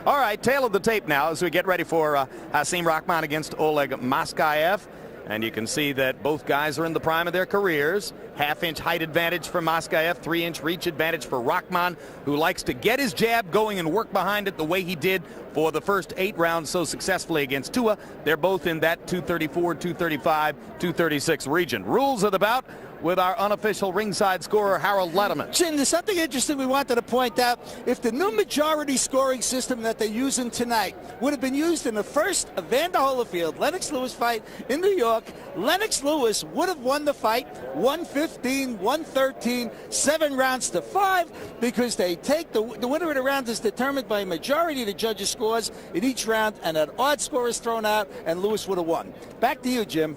All right, tail of the tape now as we get ready for Hasim Rahman against Oleg Maskaev. And you can see that both guys are in the prime of their careers. Half-inch height advantage for Maskaev, 3-inch reach advantage for Rahman, who likes to get his jab going and work behind it the way he did for the first 8 rounds so successfully against Tua. They're both in that 234, 235, 236 region. Rules of the bout with our unofficial ringside scorer, Harold Letterman. Jim, there's something interesting we wanted to point out. If the new majority scoring system that they're using tonight would have been used in the first Evander Holyfield, Lennox Lewis fight in New York, Lennox Lewis would have won the fight 115, 113, 7 rounds to 5, because they take the winner of the round is determined by a majority of the judges' scores in each round, and an odd score is thrown out, and Lewis would have won. Back to you, Jim.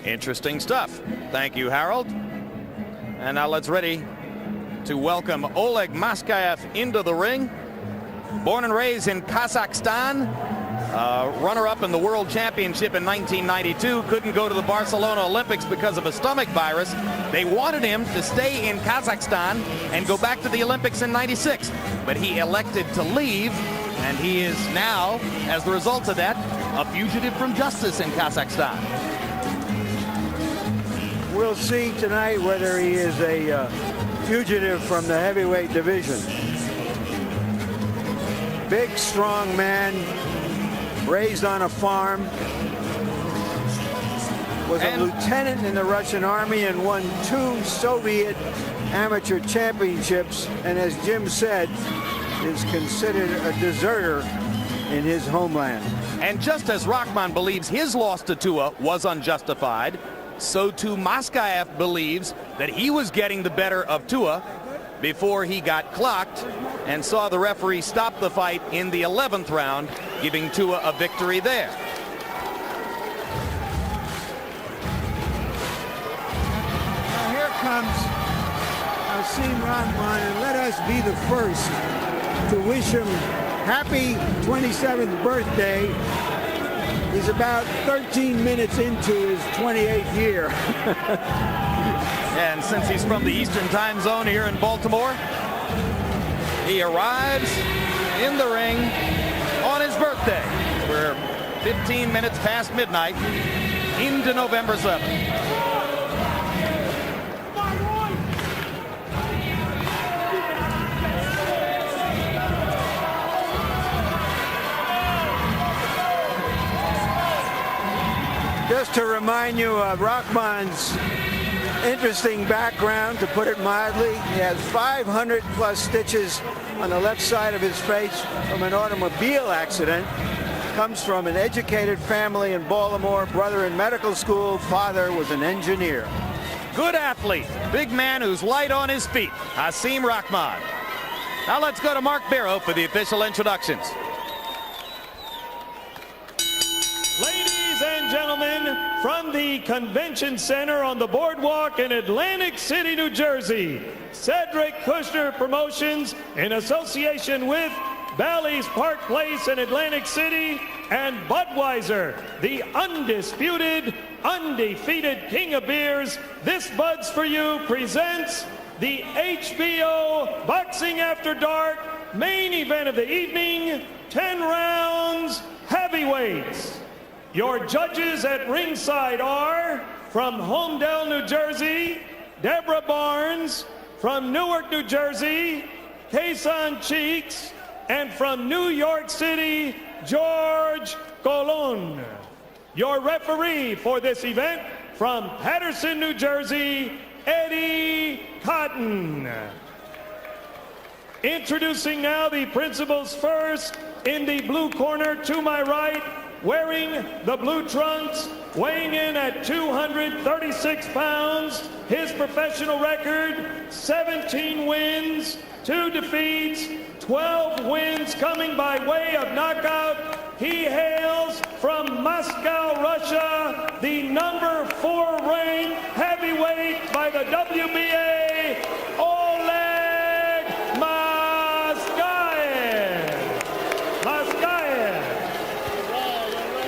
Interesting stuff. Thank you, Harold. And now let's ready to welcome Oleg Maskaev into the ring. Born and raised in Kazakhstan, runner-up in the World Championship in 1992. Couldn't go to the Barcelona Olympics because of a stomach virus. They wanted him to stay in Kazakhstan and go back to the Olympics in '96, but he elected to leave, and he is now, as the result of that, a fugitive from justice in Kazakhstan. We'll see tonight whether he is a fugitive from the heavyweight division. Big, strong man, raised on a farm, was a lieutenant in the Russian army and won 2 Soviet amateur championships, and as Jim said, is considered a deserter in his homeland. And just as Rahman believes his loss to Tua was unjustified, so too Maskaev believes that he was getting the better of Tua before he got clocked and saw the referee stop the fight in the 11th round, giving Tua a victory there. Now here comes Hasim Rahman, and let us be the first to wish him happy 27th birthday. He's about 13 minutes into his 28th year. And since he's from the Eastern time zone here in Baltimore, he arrives in the ring on his birthday. We're 15 minutes past midnight into November 7th. Just to remind you of Rahman's interesting background, to put it mildly, he has 500 plus stitches on the left side of his face from an automobile accident. Comes from an educated family in Baltimore, brother in medical school, father was an engineer. Good athlete, big man who's light on his feet, Hasim Rahman. Now let's go to Mark Barrow for the official introductions. Ladies and gentlemen, from the Convention Center on the Boardwalk in Atlantic City, New Jersey, Cedric Kushner Promotions, in association with Bally's Park Place in Atlantic City, and Budweiser, the undisputed, undefeated king of beers, this Bud's for You presents the HBO Boxing After Dark main event of the evening, 10 rounds heavyweights. Your judges at ringside are, from Homedale, New Jersey, Deborah Barnes, from Newark, New Jersey, Kason Cheeks, and from New York City, George Colon. Your referee for this event, from Patterson, New Jersey, Eddie Cotton. Introducing now the principals first, in the blue corner to my right, wearing the blue trunks, weighing in at 236 pounds, his professional record, 17 wins, 2 defeats, 12 wins coming by way of knockout. He hails from Moscow, Russia, the number 4 ranked heavyweight by the WBA, Oleg Maskaev.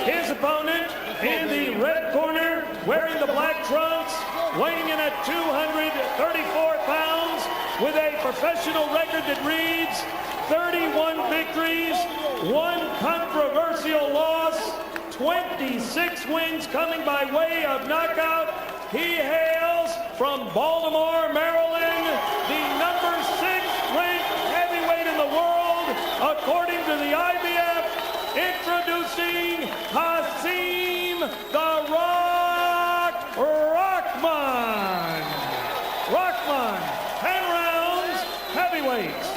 His opponent in the red corner, wearing the black trunks, weighing in at 234 pounds, with a professional record that reads 31 victories, 1 controversial loss, 26 wins coming by way of knockout. He hails from Baltimore, Maryland, the number 6 ranked heavyweight in the world, according to the IBF. Introducing Hasim the Rock Rahman. Rahman, 10 rounds, heavyweights.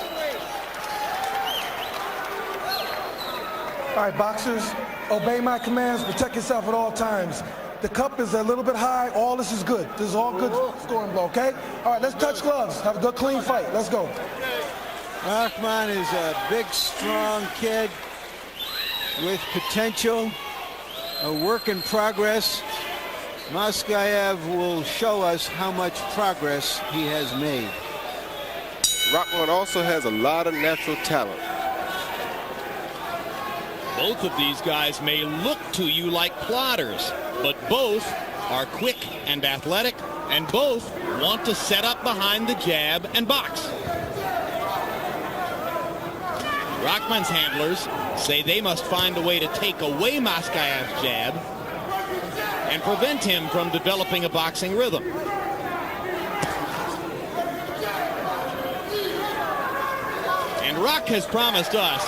All right, boxers, obey my commands, protect yourself at all times. The cup is a little bit high, all this is good. This is all good scoring blow, okay? All right, let's touch gloves, have a good clean fight, let's go. Rahman is a big, strong kid with potential, a work in progress. Maskaev will show us how much progress he has made. Rahman also has a lot of natural talent. Both of these guys may look to you like plotters, but both are quick and athletic, and both want to set up behind the jab and box. Rahman's handlers say they must find a way to take away Maskaev's jab and prevent him from developing a boxing rhythm. And Rock has promised us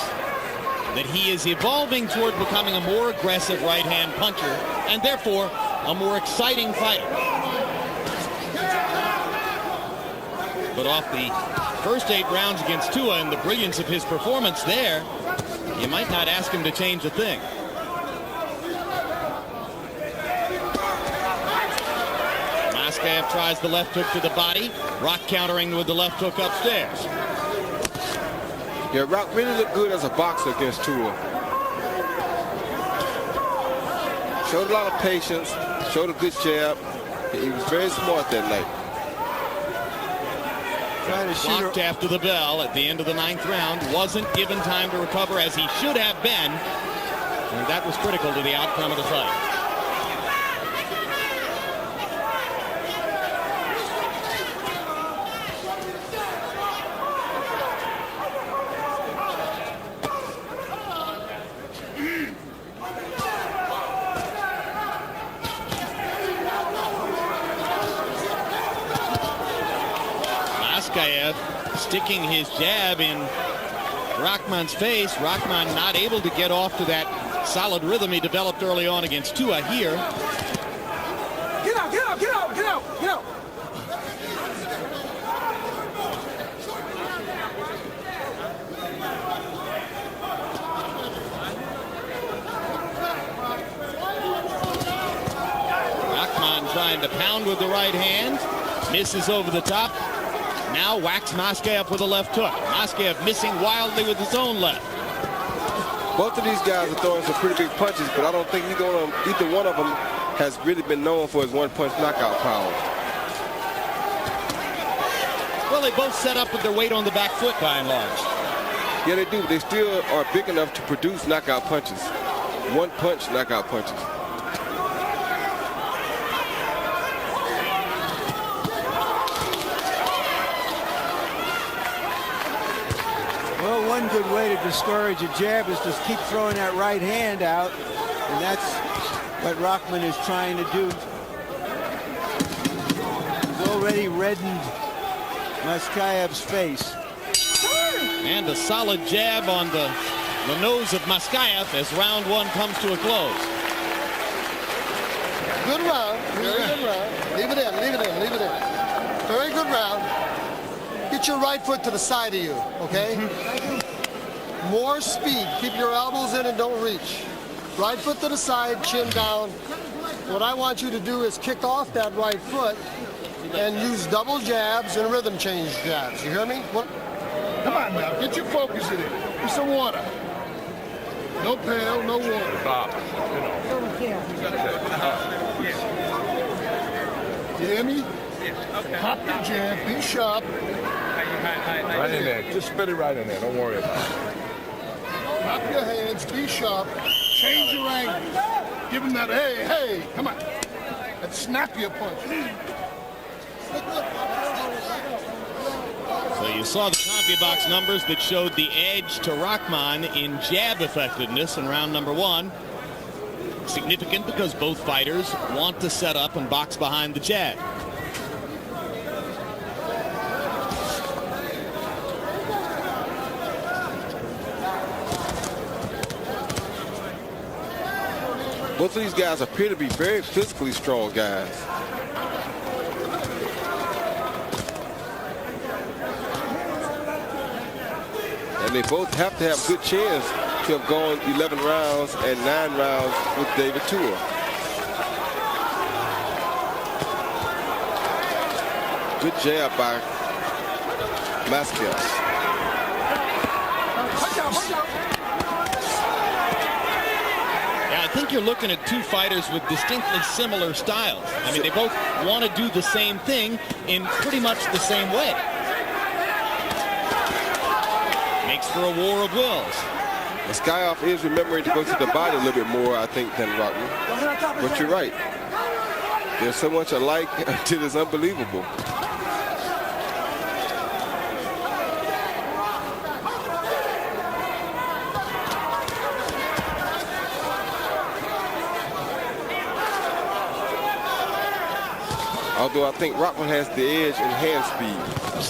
that he is evolving toward becoming a more aggressive right-hand puncher and therefore a more exciting fighter. But off the first 8 rounds against Tua and the brilliance of his performance there, you might not ask him to change a thing. Maskaev tries the left hook to the body. Rock countering with the left hook upstairs. Yeah, Rock really looked good as a boxer against Tua. Showed a lot of patience, showed a good jab. He was very smart that night. Blocked after the bell at the end of the 9th round. Wasn't given time to recover as he should have been. And that was critical to the outcome of the fight. Maskaev sticking his jab in Rahman's face. Rahman not able to get off to that solid rhythm he developed early on against Tua here. Get out, get out, get out, get out, get out. Rahman trying to pound with the right hand. Misses over the top. Now whacks Maskaev with a left hook. Maskaev missing wildly with his own left. Both of these guys are throwing some pretty big punches, but I don't think either one of them has really been known for his one-punch knockout power. Well, they both set up with their weight on the back foot by and large. Yeah, they do. They still are big enough to produce knockout punches. One-punch knockout punches. Well, one good way to discourage a jab is to keep throwing that right hand out, and that's what Rahman is trying to do. He's already reddened Maskaev's face. And a solid jab on the nose of Maskaev as round 1 comes to a close. Good round, very good round. Leave it in, leave it in, leave it in. Very good round. Get your right foot to the side of you, okay? More speed. Keep your elbows in and don't reach. Right foot to the side, chin down. What I want you to do is kick off that right foot and use double jabs and rhythm change jabs. You hear me? What? Come on now, get your focus in it. Get some water. No pail, no water. Bob, you hear me? Pop the jab, be sharp. Right in there. Just spit it right in there. Don't worry about it. Pop your hands, be sharp. Change your angle. Give him that, hey, hey, come on. That snap your punch. So you saw the CompuBox numbers that showed the edge to Rahman in jab effectiveness in round number 1. Significant because both fighters want to set up and box behind the jab. Both of these guys appear to be very physically strong guys. And they both have to have good chance to have gone 11 rounds and 9 rounds with David Tua. Good jab by Maskaev. Yeah, I think you're looking at two fighters with distinctly similar styles. I mean, they both want to do the same thing in pretty much the same way. Makes for a war of wills. Maskaev is remembering to go to the body a little bit more, I think, than Rahman. But you're right. They're so much alike until it's unbelievable. Although I think Rahman has the edge in hand speed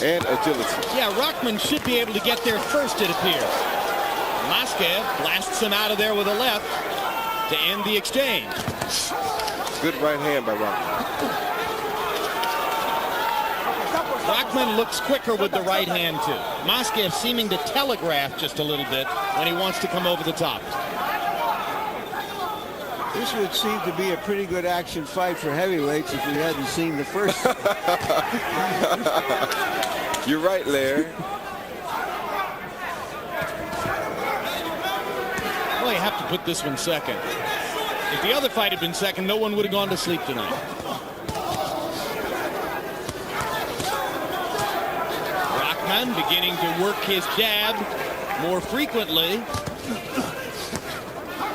and agility. Yeah, Rahman should be able to get there first, it appears. Maskaev blasts him out of there with a left to end the exchange. Good right hand by Rahman. Rahman looks quicker with the right hand, too. Maskaev seeming to telegraph just a little bit when he wants to come over the top. This would seem to be a pretty good action fight for heavyweights if we hadn't seen the first. You're right, Larry. Well, you have to put this one second. If the other fight had been second, no one would have gone to sleep tonight. Rahman beginning to work his jab more frequently.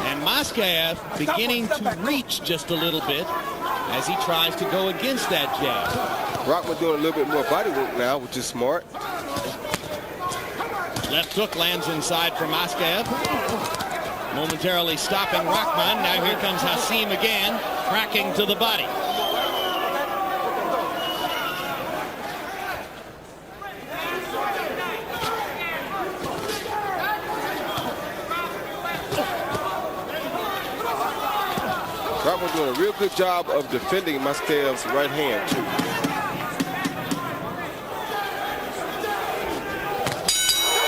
And Maskaev beginning to reach just a little bit as he tries to go against that jab. Rahman doing a little bit more body work now, which is smart. Left hook lands inside for Maskaev. Momentarily stopping Rahman. Now here comes Hasim again, cracking to the body. Rahman doing a real good job of defending Maskaev's right hand, too.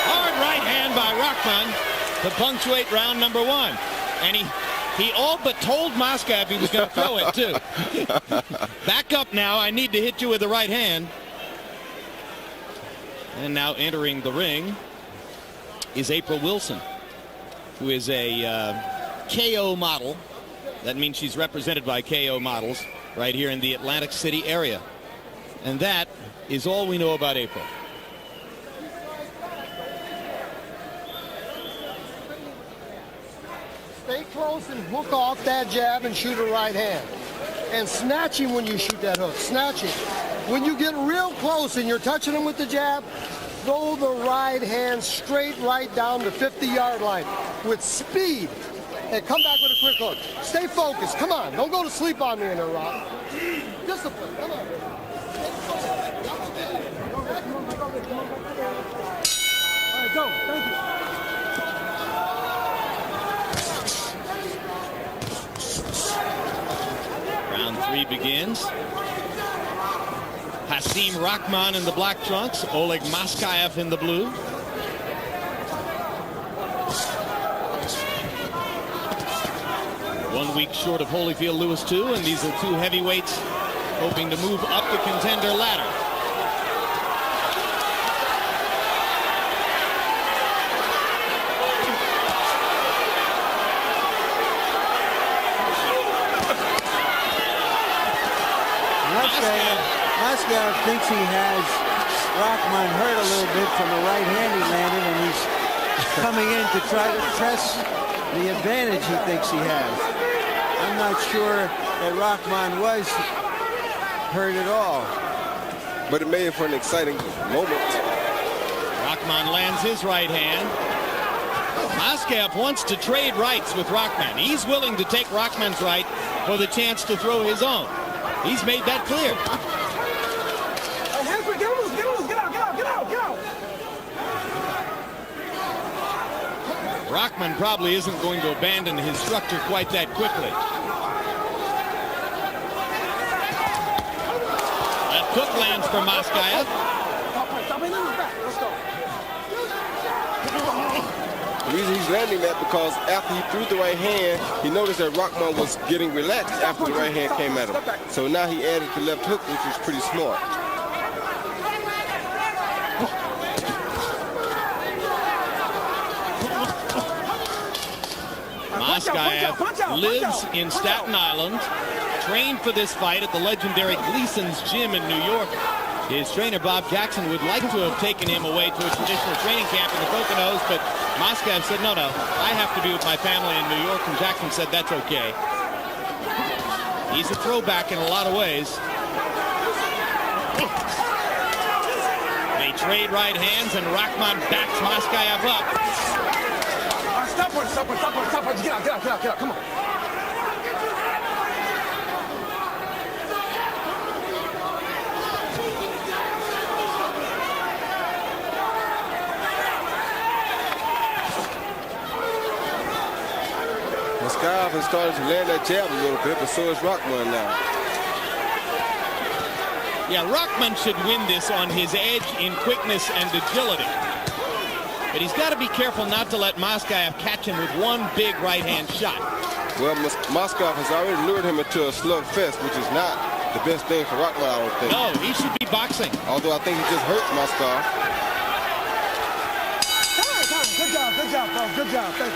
Hard right hand by Rahman to punctuate round number 1. And he all but told Maskaev he was going to throw it, too. Back up now. I need to hit you with the right hand. And now entering the ring is April Wilson, who is a KO model. That means she's represented by KO models right here in the Atlantic City area. And that is all we know about April. Stay close and hook off that jab and shoot a right hand. And snatching when you shoot that hook. Snatching. When you get real close and you're touching them with the jab, throw the right hand straight right down the 50-yard line with speed. And come back with a quick hook. Stay focused. Come on. Don't go to sleep on me in there, Rob. Discipline. Come on. All right, go. Thank you. Round 3 begins. Hasim Rahman in the black trunks. Oleg Maskaev in the blue. 1 week short of Holyfield Lewis 2, and these are two heavyweights hoping to move up the contender ladder. Maskaev thinks he has Rahman hurt a little bit from the right hand he landed, and he's coming in to try to press the advantage he thinks he has. I'm not sure that Rahman was hurt at all. But it made it for an exciting moment. Rahman lands his right hand. Maskaev wants to trade rights with Rahman. He's willing to take Rahman's right for the chance to throw his own. He's made that clear. Rahman probably isn't going to abandon his structure quite that quickly. That hook lands for Maskaev. The reason he's landing that because after he threw the right hand, he noticed that Rahman was getting relaxed after the right hand came at him. So now he added the left hook, which was pretty smart. Maskaev lives in Staten Island, trained for this fight at the legendary Gleason's Gym in New York. His trainer, Bob Jackson, would like to have taken him away to a traditional training camp in the Poconos, but Maskaev said, no, I have to be with my family in New York, and Jackson said, that's okay. He's a throwback in a lot of ways. They trade right hands, and Rahman backs Maskaev up. Stop it. Get out. Come on. Maskaev has started to land that jab a little bit, but so is Rahman now. Yeah, Rahman should win this on his edge in quickness and agility. But he's got to be careful not to let Maskaev catch him with one big right-hand shot. Well, Maskaev has already lured him into a slugfest, which is not the best thing for Rahman, I don't think. No, he should be boxing. Although I think he just hurt Maskaev. Good job, fellas. Good job. Thank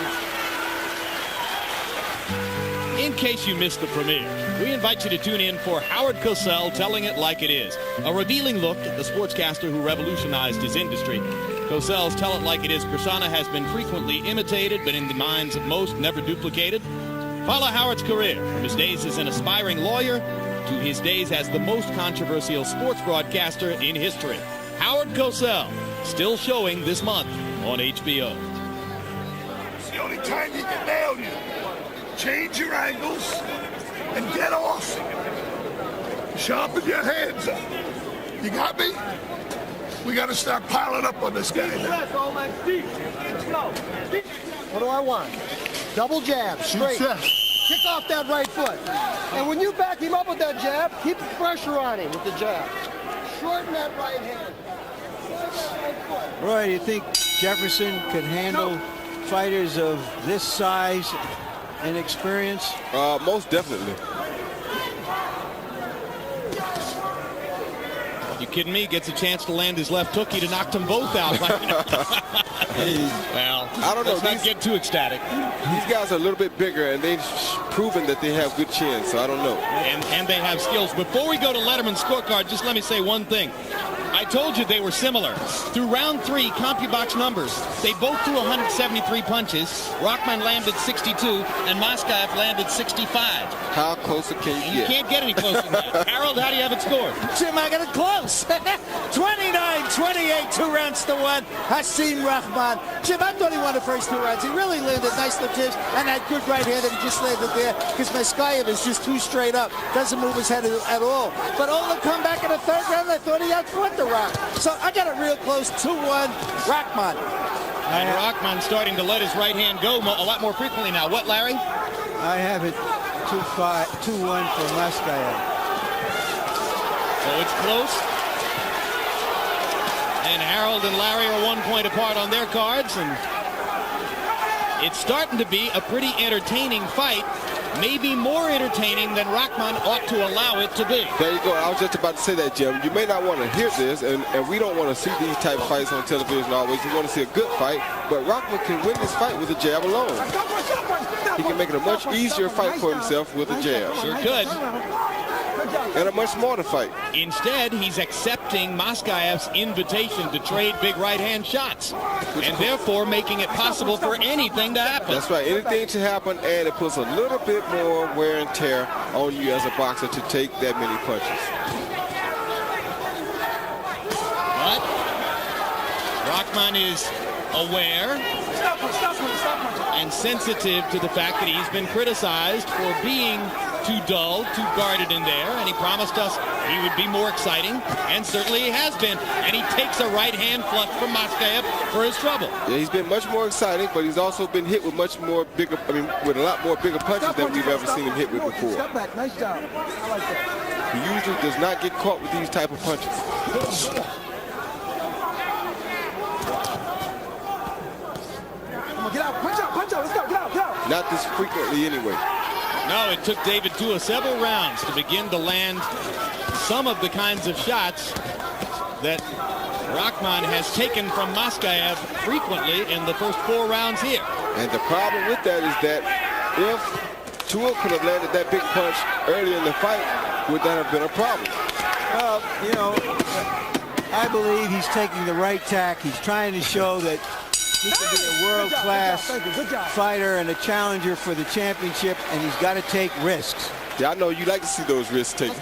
you. In case you missed the premiere, we invite you to tune in for Howard Cosell telling it like it is. A revealing look at the sportscaster who revolutionized his industry. Cosell's Tell It Like It Is persona has been frequently imitated, but in the minds of most, never duplicated. Follow Howard's career from his days as an aspiring lawyer to his days as the most controversial sports broadcaster in history. Howard Cosell, still showing this month on HBO. It's the only time he can nail you. Change your angles and get off. Sharpen your hands up. You got me? We got to start piling up on this guy now. What do I want? Double jab, straight. Kick off that right foot. And when you back him up with that jab, keep pressure on him with the jab. Shorten that right hand. Roy, do you think Jefferson could handle fighters of this size and experience? Most definitely. You kidding me? Gets a chance to land his left hook. He'd have knocked them both out. Well, I don't know. Let's not get too ecstatic. These guys are a little bit bigger, and they've proven that they have good chins, so I don't know. And they have skills. Before we go to Letterman's scorecard, just let me say one thing. I told you they were similar. Through round 3, CompuBox numbers, they both threw 173 punches. Rahman landed 62, and Maskaev landed 65. How closer can you get? You can't get any closer than that. Harold, how do you have it scored? Jim, I got it close. 29-28, 2 rounds to 1. Hasim Rahman. Jim, I thought he won the first 2 rounds. He really landed nice little jibs and that good right hand that he just landed there because Maskaev is just too straight up. Doesn't move his head at all. But Oleg come back in the 3rd round, I thought he outfought the Rock. So I got it real close, 2-1, Rahman. And Rahman starting to let his right hand go a lot more frequently now. What, Larry? I have it 2-1 for Maskaev. So it's close. And Harold and Larry are 1 point apart on their cards. And it's starting to be a pretty entertaining fight. Maybe more entertaining than Rahman ought to allow it to be. There you go. I was just about to say that, Jim. You may not want to hear this, and we don't want to see these type of fights on television always. You want to see a good fight, but Rahman can win this fight with a jab alone. He can make it a much easier fight for himself with a jab. Sure could. And a much smarter fight. Instead, he's accepting Maskaev's invitation to trade big right-hand shots, and therefore making it possible for anything to happen. That's right. Anything to happen, and it puts a little bit more wear and tear on you as a boxer to take that many punches. But Rahman is aware and sensitive to the fact that he's been criticized for being too dull, too guarded in there, and he promised us he would be more exciting, and certainly he has been. And he takes a right-hand flush from Maskaev for his trouble. Yeah, he's been much more exciting, but he's also been hit with with a lot more bigger punches than we've ever seen him hit with before. Step back, nice job. I like that. He usually does not get caught with these type of punches. Come on, get out, punch out, let's go, get out. Not this frequently anyway. No, it took David Tua several rounds to begin to land some of the kinds of shots that Rahman has taken from Maskaev frequently in the first 4 rounds here. And the problem with that is that if Tua could have landed that big punch earlier in the fight, would that have been a problem? Well, you know, I believe he's taking the right tack. He's trying to show that he can be a world-class fighter and a challenger for the championship, and he's got to take risks. Yeah, I know you like to see those risks taken.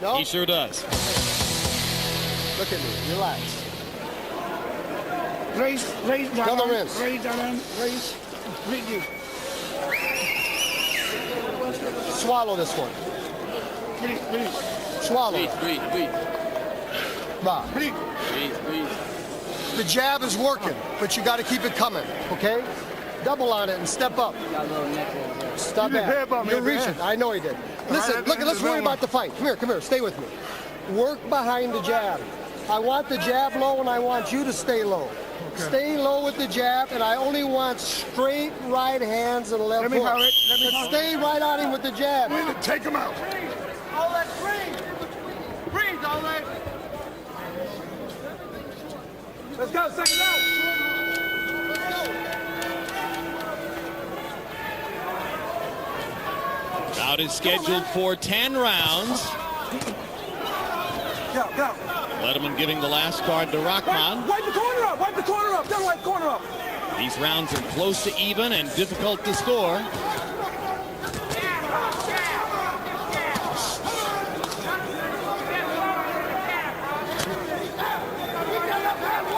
No? He sure does. Look at me. Relax. Raise down. Another wrist. Raise down. Raise. Read you. Swallow this one. Breathe. Swallow. Breathe. Bob. Breathe. The jab is working, but you got to keep it coming, okay? Double on it and step up. Stop that. You're reaching. I know he did. Listen, look, let's worry about the fight. Come here, stay with me. Work behind the jab. I want the jab low, and I want you to stay low. Okay. Stay low with the jab, and I only want straight right hands and left hook. Let me stay right on him with the jab. Take him out. Oleg, breathe. Breathe, Oleg. Let's go, second round. Bout is scheduled for 10 rounds. Go. Letterman giving the last card to Rahman. Wipe the corner up, wipe the corner up. Don't wipe the corner up. These rounds are close to even and difficult to score.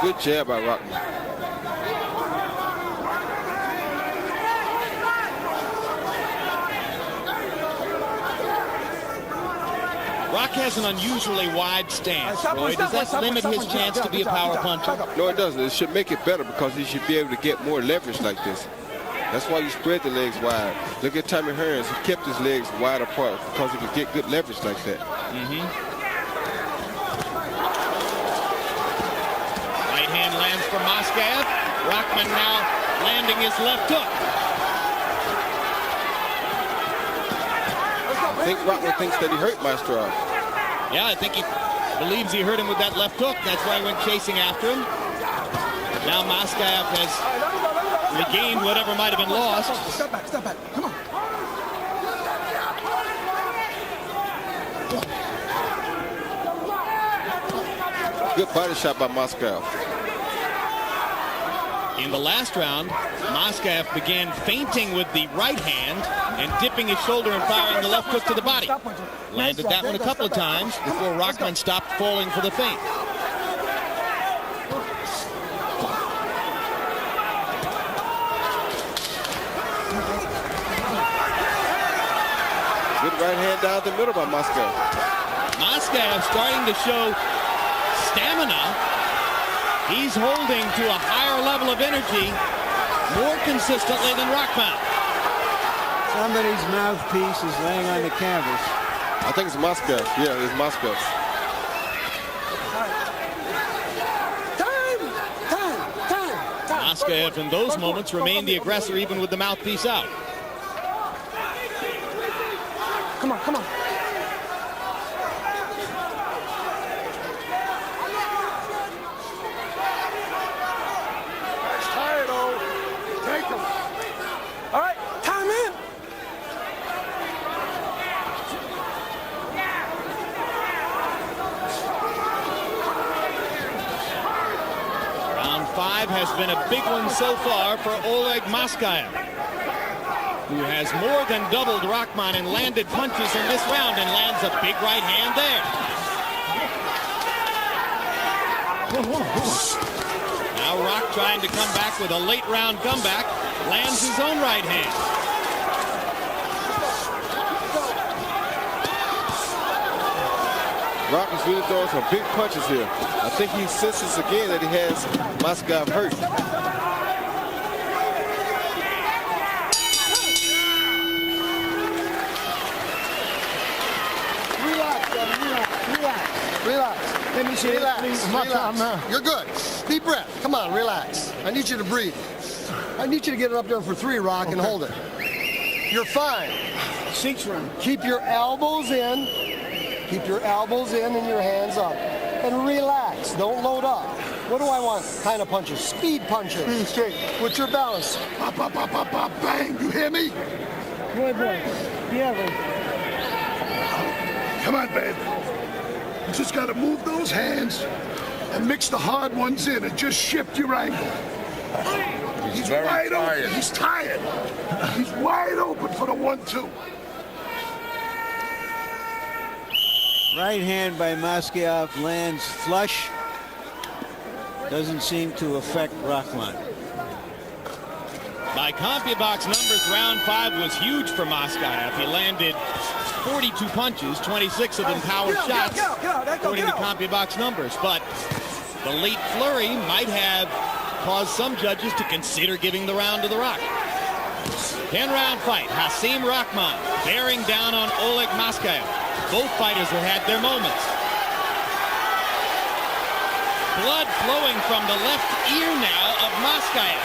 Good jab by Rahman. Rock has an unusually wide stance, Roy. Does that limit his chance to be a power puncher? No, it doesn't. It should make it better because he should be able to get more leverage like this. That's why you spread the legs wide. Look at Tommy Hearns. He kept his legs wide apart because he could get good leverage like that. Right hand lands for Maskaev. Rahman now landing his left hook. I think Rahman thinks that he hurt Maskaev. Yeah, I think he believes he hurt him with that left hook. That's why he went chasing after him. Now Maskaev has regained whatever might have been lost. Step back. Come on. Good body shot by Maskaev. In the last round, Maskaev began feinting with the right hand and dipping his shoulder and firing the left hook to the body. Landed that one a couple of times before Rahman stopped falling for the feint. Good right hand down the middle by Maskaev. Maskaev starting to show stamina. He's holding to a higher level of energy more consistently than Rahman. Somebody's mouthpiece is laying on the canvas. I think it's Maskaev. Yeah, it's Maskaev. Time. Maskaev in those moments remained the aggressor even with the mouthpiece out. Come on. All right, time in. Round 5 has been a big one so far for Oleg Maskaev, who has more than doubled Rahman and landed punches in this round and lands a big right hand there. Now Rock trying to come back with a late round comeback. Lands his own right hand. Rock is really throwing some big punches here. I think he senses again that he has Maskaev hurt. Relax. Let me see. Relax. You're good. Deep breath. Come on, relax. I need you to breathe. I need you to get it up there for 3, Rock, and hold it. You're fine. 6 round. Keep your elbows in. Keep your elbows in and your hands up. And relax. Don't load up. What do I want? Kind of punches. Speed punches. Straight. With your balance. Pop, pop, pop, pop, pop, bang. You hear me? Boy. Yeah, boy. Come on, man. You just got to move those hands and mix the hard ones in and just shift your angle. He's very wide tired. open. He's tired. He's wide open for the 1-2. Right hand by Maskaev lands flush. Doesn't seem to affect Rahman. By CompuBox numbers, round 5 was huge for Maskaev. He landed 42 punches, 26 of them power shots, according to CompuBox numbers. But the late flurry might have caused some judges to consider giving the round to the Rock. 10-round fight. Hasim Rahman bearing down on Oleg Maskaev. Both fighters have had their moments. Blood flowing from the left ear now of Maskaev.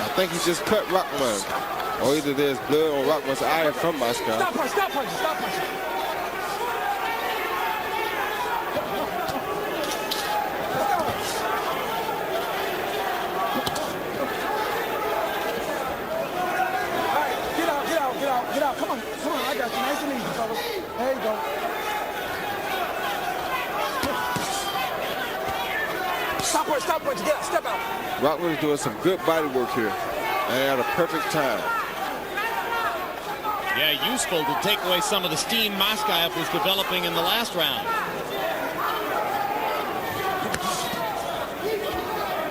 I think he just cut Rahman. Or either there's blood on Rahman's eye from Maskaev. Stop punching. Get out. Come on. I got you. Nice and easy, fellas. There you go. Stop punch. Get out. Step out. Rahman is doing some good body work here. And at a perfect time. Yeah, useful to take away some of the steam Maskaev was developing in the last round.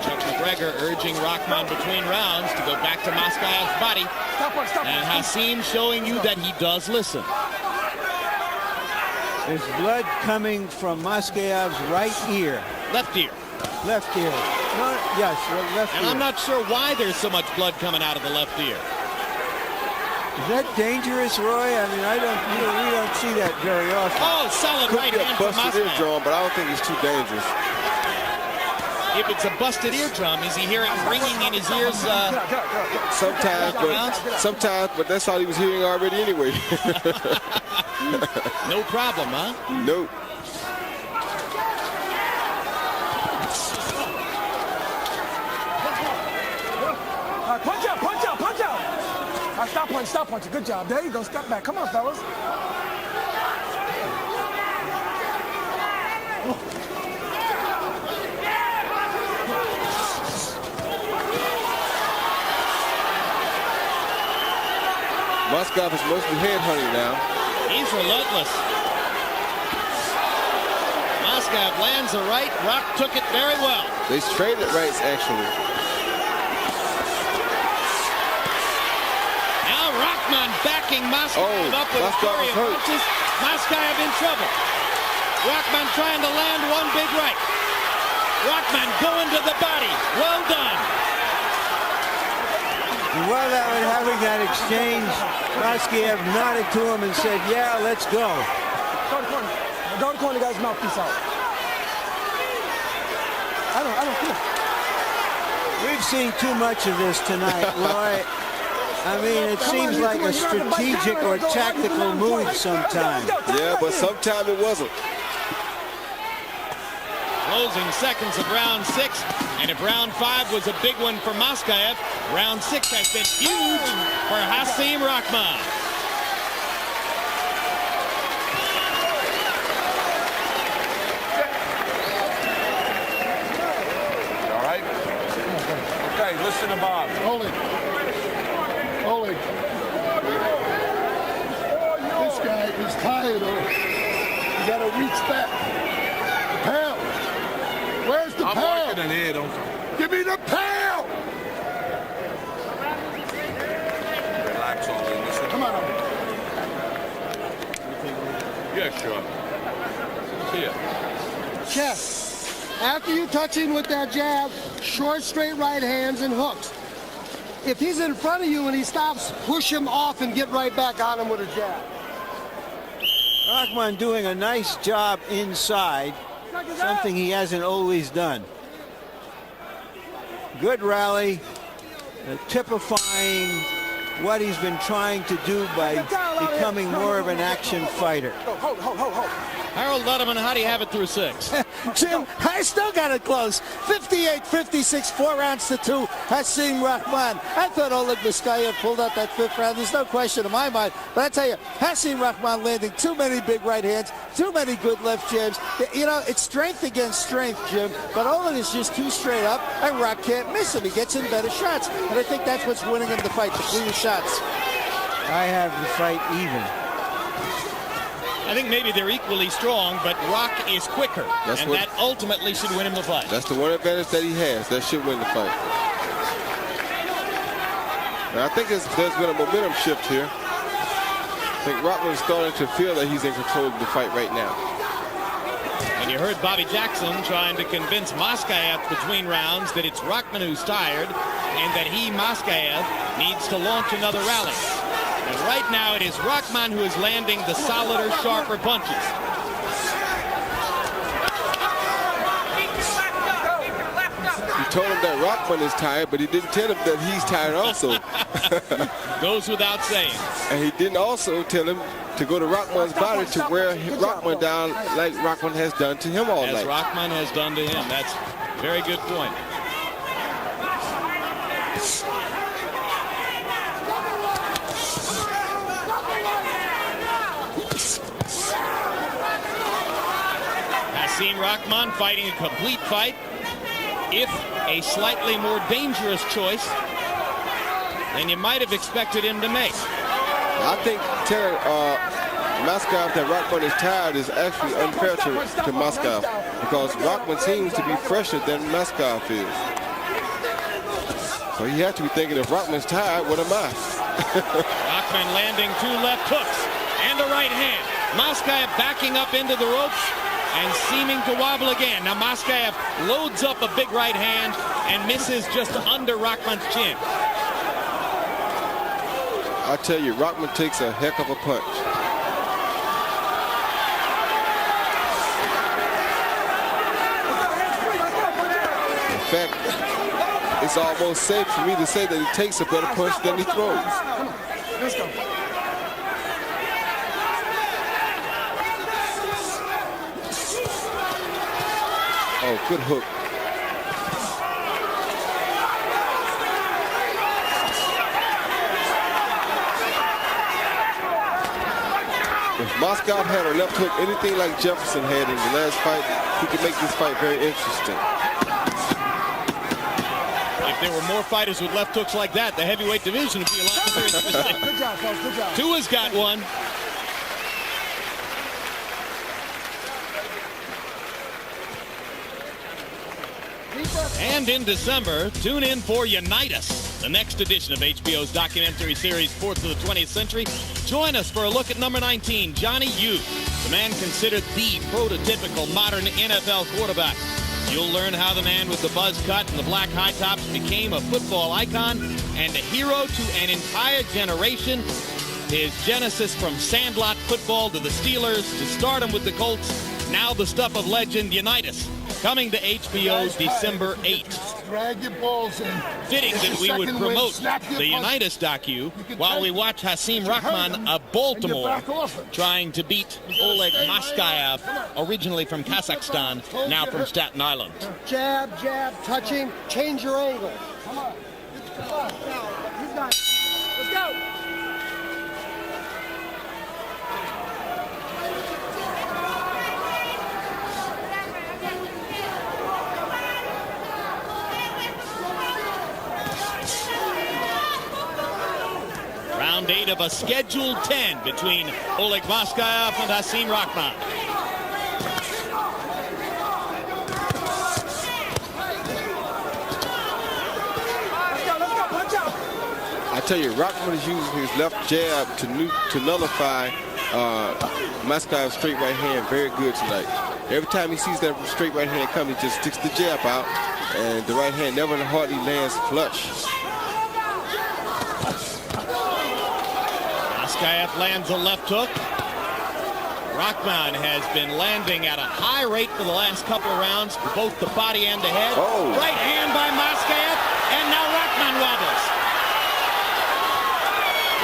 Chuck McGregor urging Rahman between rounds to go back to Maskaev's body. Stop punch. And Hasim showing you that he does listen. There's blood coming from Maskaev's right ear. Left ear. Left ear. No, yes, left And ear. I'm not sure why there's so much blood coming out of the left ear. Is that dangerous, Roy? I mean, we don't see that very often. Oh, solid Could right be a hand from busted Maskaev. eardrum, but I don't think it's too dangerous. If it's a busted eardrum, is he hearing ringing in his ears? Sometimes, but that's all he was hearing already anyway. No problem, huh? Nope. Punch out. Stop punch. Good job. There you go. Step back. Come on, fellas. Maskaev is mostly head hunting now. He's relentless. Maskaev lands a right. Rock took it very well. They traded rights, actually. Now Rahman backing Maskaev up with a flurry of punches. Maskaev in trouble. Rahman trying to land one big right. Rahman going to the body. Well done. And while they were having that exchange, Maskaev nodded to him and said, "Yeah, let's go." Go to corner. Go to corner, guys. Mouthpiece out. I don't feel it. We've seen too much of this tonight, Roy. I mean, it seems like a strategic or tactical move sometimes. Yeah, but sometimes it wasn't. Closing seconds of round 6. And if round 5 was a big one for Maskaev, round 6 has been huge for Hasim Rahman. All right? Okay, listen to Bob. Oleg. This guy is tired of it. You got to reach back. Pound. Where's the I'm pound? working an head on. Give me the pound. Relax on this. Come on. Yeah, sure. Here. Chest. After you touch him with that jab, short, straight right hands and hooks. If he's in front of you and he stops, push him off and get right back on him with a jab. Rahman doing a nice job inside, something he hasn't always done. Good rally, typifying what he's been trying to do by becoming more of an action fighter. Harold Letterman, how do you have it through 6? Jim, I still got it close. 58-56, 4 rounds to 2. Hasim Rahman. I thought Oleg Maskaev pulled out that 5th round. There's no question in my mind. But I tell you, Hasim Rahman landing too many big right hands, too many good left jabs. You know, it's strength against strength, Jim. But Oleg is just too straight up, and Rock can't miss him. He gets in better shots. And I think that's what's winning him the fight, the cleaner shots. I have the fight even. I think maybe they're equally strong, but Rock is quicker, and that ultimately should win him the fight. That's the one advantage that he has. That should win the fight. And I think there's been a momentum shift here. I think Rahman is starting to feel that he's in control of the fight right now. And you heard Bobby Jackson trying to convince Maskaev between rounds that it's Rahman who's tired and that he, Maskaev, needs to launch another rally. And right now it is Rahman who is landing the solider, sharper punches. He told him that Rahman is tired, but he didn't tell him that he's tired also. Goes without saying. And he didn't also tell him to go to Rahman's body to wear Rahman down like Rahman has done to him all night. As Rahman has done to him. That's a very good point. Hasim Rahman fighting a complete fight, if a slightly more dangerous choice than you might have expected him to make. I think telling Maskaev that Rahman is tired is actually unfair to Maskaev, because Rahman seems to be fresher than Maskaev is. So he has to be thinking, if Rahman's tired, what am I? Rahman landing 2 left hooks and a right hand. Maskaev backing up into the ropes and seeming to wobble again. Now Maskaev loads up a big right hand and misses just under Rahman's chin. I tell you, Rahman takes a heck of a punch. In fact, it's almost safe for me to say that he takes a better punch than he throws. Come on, let's go. Oh, good hook. If Maskaev had a left hook anything like Jefferson had in the last fight, he could make this fight very interesting. If there were more fighters with left hooks like that, the heavyweight division would be a lot more interesting. Good job, folks. Good job. Tua's got one. And in December, tune in for Unitas, the next edition of HBO's documentary series, Sports of the 20th Century. Join us for a look at number 19, Johnny U, the man considered the prototypical modern NFL quarterback. You'll learn how the man with the buzz cut and the black high tops became a football icon and a hero to an entire generation. His genesis from sandlot football to the Steelers to stardom with the Colts, now the stuff of legend, Unitas. Coming to HBO December 8th. Drag your balls in. Fitting that we would promote the Unitas docu while we watch Hasim Rahman of Baltimore trying to beat Oleg Maskaev, originally from Kazakhstan, now from Staten Island. Jab, jab, touching, change your angle. Come on. Come on. He's got it. Let's go. Round 8 of a scheduled 10 between Oleg Maskaev and Hasim Rahman. tell you, Rahman is using his left jab to nullify Maskaev's straight right hand very good tonight. Every time he sees that straight right hand come, he just sticks the jab out, and the right hand never hardly lands flush. Maskaev lands a left hook. Rahman has been landing at a high rate for the last couple of rounds, both the body and the head. Oh. Right hand by Maskaev, and now Rahman wobbles.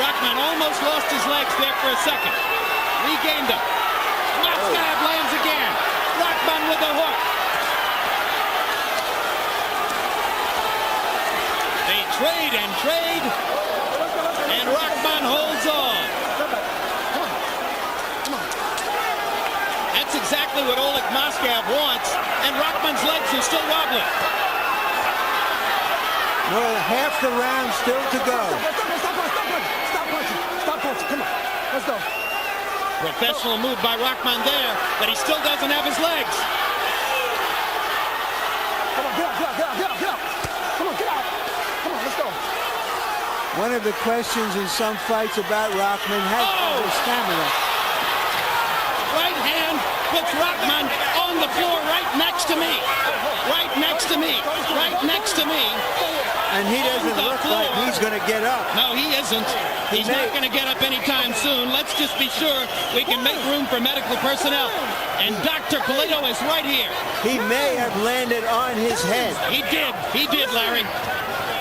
Rahman almost lost his legs there for a second. Regained them. Maskaev lands again. Rahman with a hook. They trade and trade, and Rahman holds on. That's exactly what Oleg Maskaev wants, and Rahman's legs are still wobbling. Well, half the round still to go. Stop punching. Come on. Let's go. Professional move by Rahman there, but he still doesn't have his legs. Come on, get up. Come on, get out. Come on, let's go. One of the questions in some fights about Rahman has been his stamina. Right hand puts Rahman on the floor right next to me. Right next to me. Right next to me. And he doesn't look like he's going to get up. No, he isn't. He's not going to get up anytime soon. Let's just be sure we can make room for medical personnel. And Dr. Coleto is right here. He may have landed on his head. He did, Larry.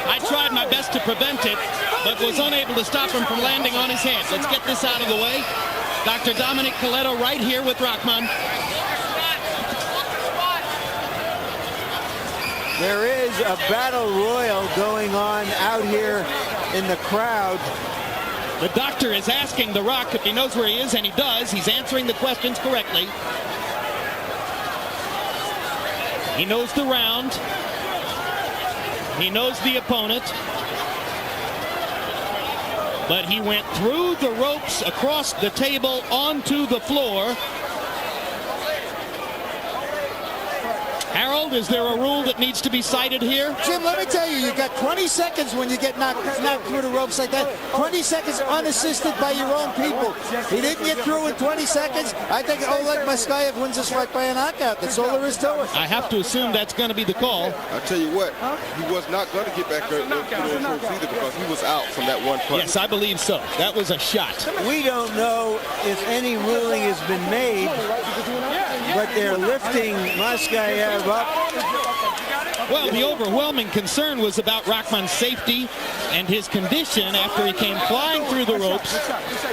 I tried my best to prevent it, but was unable to stop him from landing on his head. Let's get this out of the way. Dr. Dominic Coleto right here with Rahman. There is a battle royal going on out here in the crowd. The doctor is asking The Rock if he knows where he is, and he does. He's answering the questions correctly. He knows the round. He knows the opponent. But he went through the ropes, across the table, onto the floor. Harold, is there a rule that needs to be cited here? Jim, let me tell you, you got 20 seconds when you get knocked through the ropes like that. 20 seconds unassisted by your own people. He didn't get through in 20 seconds. I think Oleg Maskaev wins this fight by a knockout. That's all there is to it. I have to assume that's going to be the call. I'll tell you what, he was not going to get back there either because he was out from that one punch. Yes, I believe so. That was a shot. We don't know if any ruling has been made, but they're lifting Maskaev up. Well, the overwhelming concern was about Rahman's safety and his condition after he came flying through the ropes,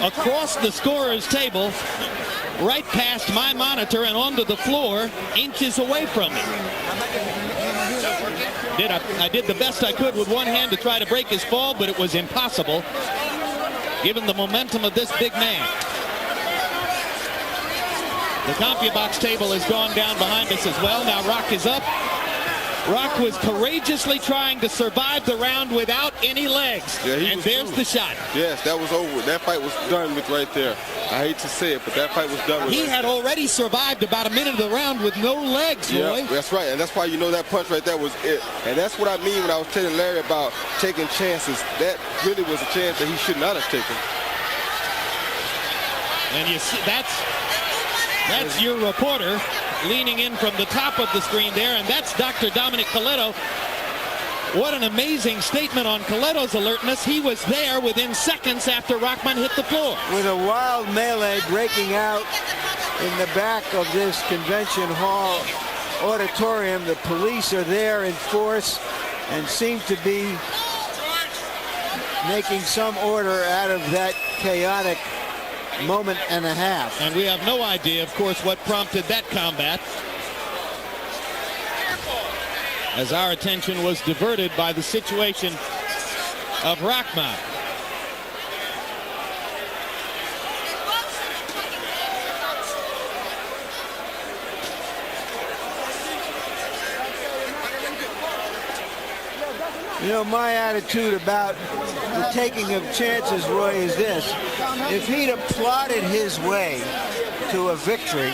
across the scorer's table, right past my monitor and onto the floor, inches away from me. I did the best I could with one hand to try to break his fall, but it was impossible, given the momentum of this big man. The CompuBox table has gone down behind us as well. Now Rock is up. Rock was courageously trying to survive the round without any legs. Yeah, and there's the shot. Yes, that was over. That fight was done with right there. I hate to say it, but that fight was done with. He had already survived about a minute of the round with no legs, Roy. Yeah, that's right. And that's why you know that punch right there was it. And that's what I mean when I was telling Larry about taking chances. That really was a chance that he should not have taken. And you see, that's your reporter leaning in from the top of the screen there, and that's Dr. Dominic Coleto. What an amazing statement on Coleto's alertness. He was there within seconds after Rahman hit the floor. With a wild melee breaking out in the back of this convention hall auditorium, the police are there in force and seem to be making some order out of that chaotic moment and a half. And we have no idea, of course, what prompted that combat, as our attention was diverted by the situation of Rahman. You know, my attitude about the taking of chances, Roy, is this. If he'd have plotted his way to a victory,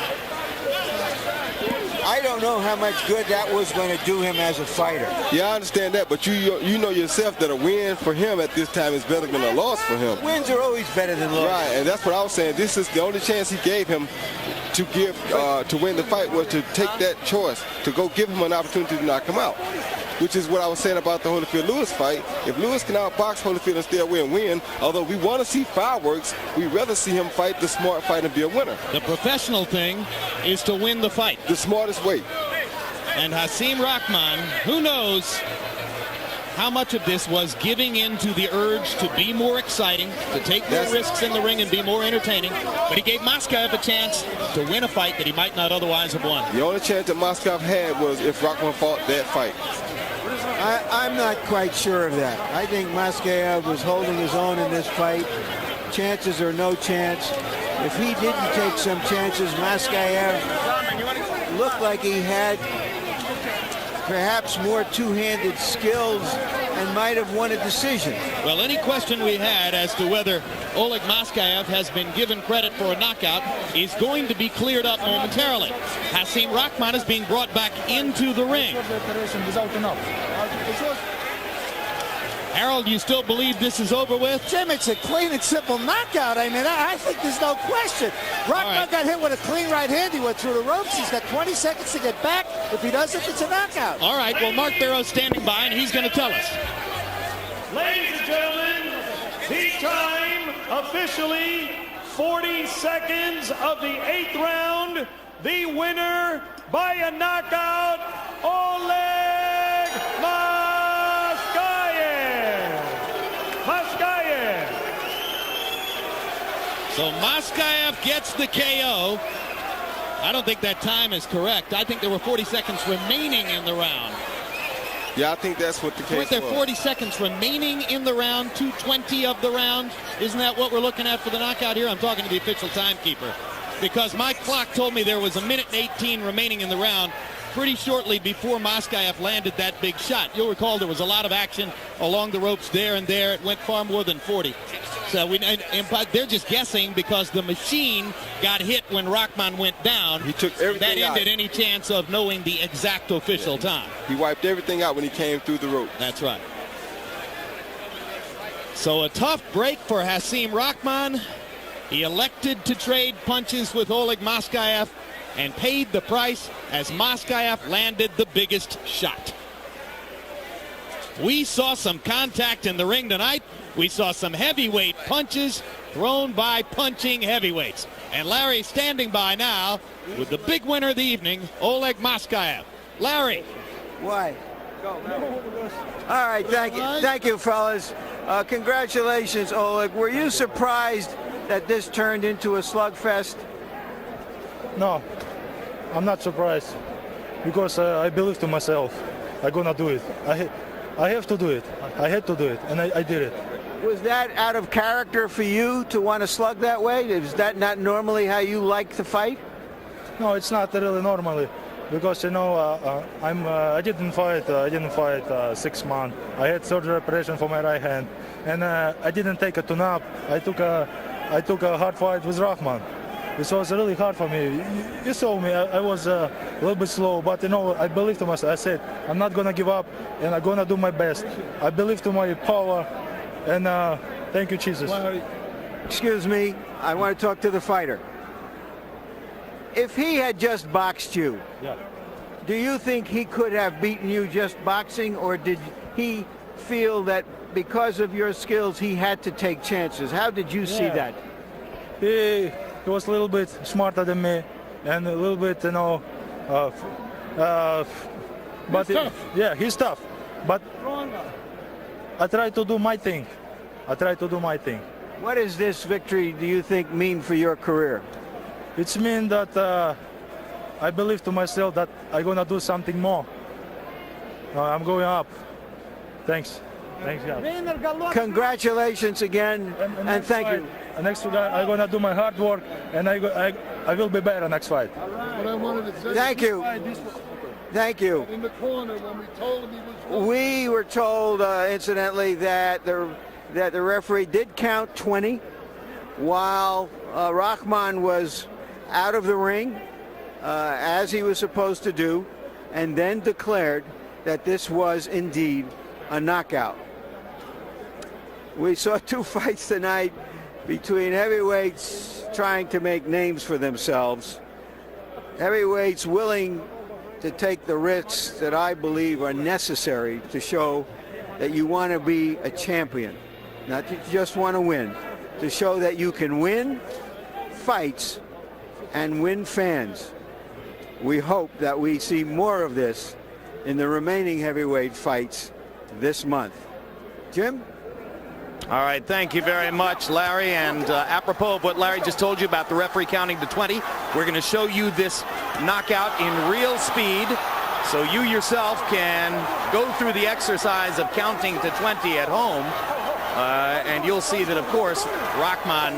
I don't know how much good that was going to do him as a fighter. Yeah, I understand that, but you know yourself that a win for him at this time is better than a loss for him. Wins are always better than losses. Right, and that's what I was saying. This is the only chance he gave him to win the fight, was to take that choice, to go give him an opportunity to knock him out, which is what I was saying about the Holyfield-Lewis fight. If Lewis can outbox Holyfield and still win, although we want to see fireworks, we'd rather see him fight the smart fight and be a winner. The professional thing is to win the fight. The smartest way. And Hasim Rahman, who knows how much of this was giving in to the urge to be more exciting, to take more risks in the ring and be more entertaining. But he gave Maskaev a chance to win a fight that he might not otherwise have won. The only chance that Maskaev had was if Rahman fought that fight. I'm not quite sure of that. I think Maskaev was holding his own in this fight. Chances or no chance. If he didn't take some chances, Maskaev looked like he had perhaps more two-handed skills and might have won a decision. Well, any question we had as to whether Oleg Maskaev has been given credit for a knockout is going to be cleared up momentarily. Hasim Rahman is being brought back into the ring. Harold, you still believe this is over with? Jim, it's a clean and simple knockout. I mean, I think there's no question. Rahman got hit with a clean right hand. He went through the ropes. He's got 20 seconds to get back. If he doesn't, it's a knockout. All right, well, Mark Barrow's standing by, and he's going to tell us. Ladies and gentlemen, the time officially 40 seconds of the 8th round. The winner by a knockout, Oleg Maskaev. So Maskaev gets the KO. I don't think that time is correct. I think there were 40 seconds remaining in the round. Yeah, I think that's what the case was. Weren't there 40 seconds remaining in the round, 2:20 of the round? Isn't that what we're looking at for the knockout here? I'm talking to the official timekeeper, because my clock told me there was 1:18 remaining in the round pretty shortly before Maskaev landed that big shot. You'll recall there was a lot of action along the ropes there and there. It went far more than 40. So but they're just guessing because the machine got hit when Rahman went down. He took everything that ended out. any chance of knowing the exact official time. He wiped everything out when he came through the rope. That's right. So a tough break for Hasim Rahman. He elected to trade punches with Oleg Maskaev and paid the price as Maskaev landed the biggest shot. We saw some contact in the ring tonight. We saw some heavyweight punches thrown by punching heavyweights. And Larry standing by now with the big winner of the evening, Oleg Maskaev. Larry. Why? Go. All right, thank you, fellas. Congratulations, Oleg. Were you surprised that this turned into a slugfest? No, I'm not surprised, because I believe to myself I'm gonna do it. I have to do it. I had to do it, and I did it. Was that out of character for you to want to slug that way? Is that not normally how you like to fight? No, it's not really normally, because I didn't fight 6 months. I had surgery operation for my right hand, and I didn't take a tune-up. I took a hard fight with Rahman. It was really hard for me. You saw me. I was a little bit slow, but I believe to myself. I said I'm not gonna give up, and I'm gonna do my best. I believe to my power, and thank you, Jesus. Excuse me. I want to talk to the fighter. If he had just boxed you, do you think he could have beaten you just boxing, or did he feel that because of your skills he had to take chances? How did you see that? He was a little bit smarter than me, and a little bit, but he's tough. Yeah, he's tough. But I try to do my thing. What does this victory, do you think, mean for your career? It's mean that I believe to myself that I'm gonna do something more. I'm going up. Thanks, God. Congratulations again, and thank you. Next fight, I'm gonna do my hard work, and I will be better next fight. What I wanted to say. Thank you. Thank you. In the corner when we told him he was wrong. We were told, incidentally, that the referee did count 20 while Rahman was out of the ring. as he was supposed to do, and then declared that this was indeed a knockout. We saw two fights tonight between heavyweights trying to make names for themselves, heavyweights willing to take the risks that I believe are necessary to show that you want to be a champion, not to just want to win, to show that you can win fights and win fans. We hope that we see more of this in the remaining heavyweight fights this month. Jim? All right, thank you very much, Larry. And apropos of what Larry just told you about the referee counting to 20, we're going to show you this knockout in real speed so you yourself can go through the exercise of counting to 20 at home. And you'll see that, of course, Rahman,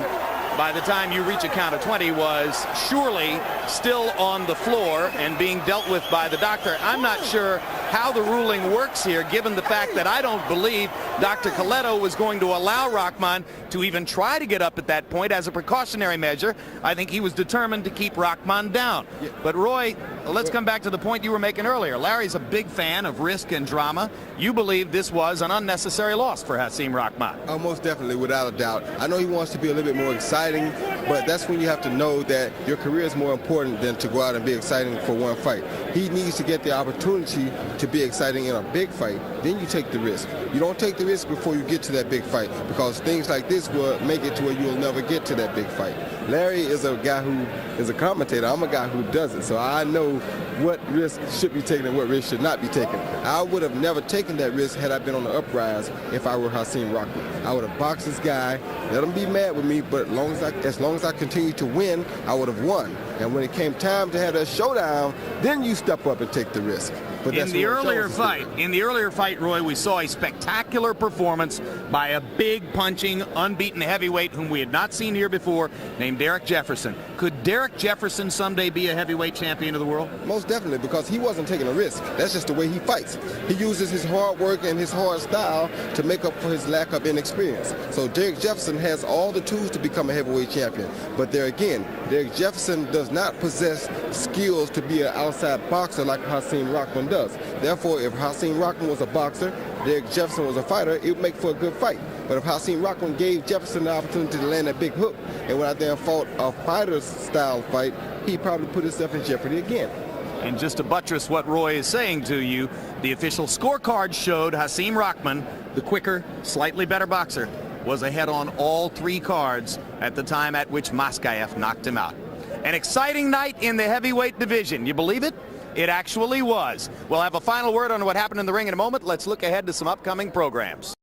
by the time you reach a count of 20, was surely still on the floor and being dealt with by the doctor. I'm not sure how the ruling works here, given the fact that I don't believe Dr. Coletto was going to allow Rahman to even try to get up at that point as a precautionary measure. I think he was determined to keep Rahman down. Yeah. But Roy, let's come back to the point you were making earlier. Larry's a big fan of risk and drama. You believe this was an unnecessary loss for Hasim Rahman? Oh, most definitely, without a doubt. I know he wants to be a little bit more exciting, but that's when you have to know that your career is more important than to go out and be exciting for one fight. He needs to get the opportunity to be exciting in a big fight. Then you take the risk. You don't take the risk before you get to that big fight, because things like this will make it to where you'll never get to that big fight. Larry is a guy who is a commentator. I'm a guy who does it, so I know what risk should be taken and what risk should not be taken. I would have never taken that risk had I been on the uprise if I were Hasim Rahman. I would have boxed this guy, let him be mad with me, but as long as I continue to win, I would have won. And when it came time to have that showdown, then you step up and take the risk. But in the earlier fight, Roy, we saw a spectacular performance by a big punching, unbeaten heavyweight whom we had not seen here before, named Derek Jefferson. Could Derek Jefferson someday be a heavyweight champion of the world? Most definitely, because he wasn't taking a risk. That's just the way he fights. He uses his hard work and his hard style to make up for his lack of inexperience. So Derek Jefferson has all the tools to become a heavyweight champion. But there again, Derek Jefferson does not possess skills to be an outside boxer like Hasim Rahman does. Therefore, if Hasim Rahman was a boxer, Derek Jefferson was a fighter, it would make for a good fight. But if Hasim Rahman gave Jefferson the opportunity to land that big hook and went out there and fought a fighter's style fight, he'd probably put himself in jeopardy again. And just to buttress what Roy is saying to you, the official scorecard showed Hasim Rahman, the quicker, slightly better boxer, was ahead on all three cards at the time at which Maskaev knocked him out. An exciting night in the heavyweight division. You believe it? It actually was. We'll have a final word on what happened in the ring in a moment. Let's look ahead to some upcoming programs.